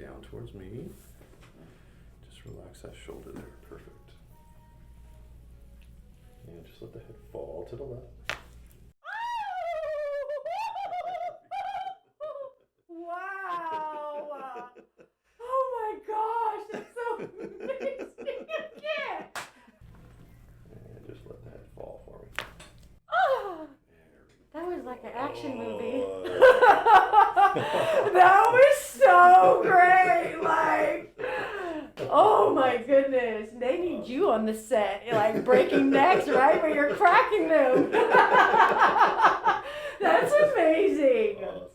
down towards me. Just relax that shoulder there. Perfect. And just let the head fall to the left. Wow! Oh my gosh, that's so amazing! I can't! And just let the head fall for me. Oh, There we that was like an action movie. Oh. That was so great! Like, oh my goodness, they need you on the set, like breaking necks, right? Where you're cracking them. That's amazing. Awesome.